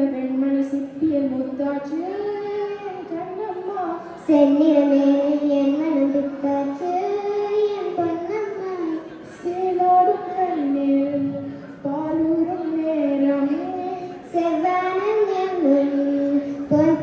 வெண்மணி சிப்பியல் முத்தாச்சு கண்ணம்மா செந்நிறமே என் மனம் பித்தாச்சு என் பொன்னம்மா சேலோடும் கண்ணீர் பாலூரும் நேரம் செவ்வானம் என் முன் பொன்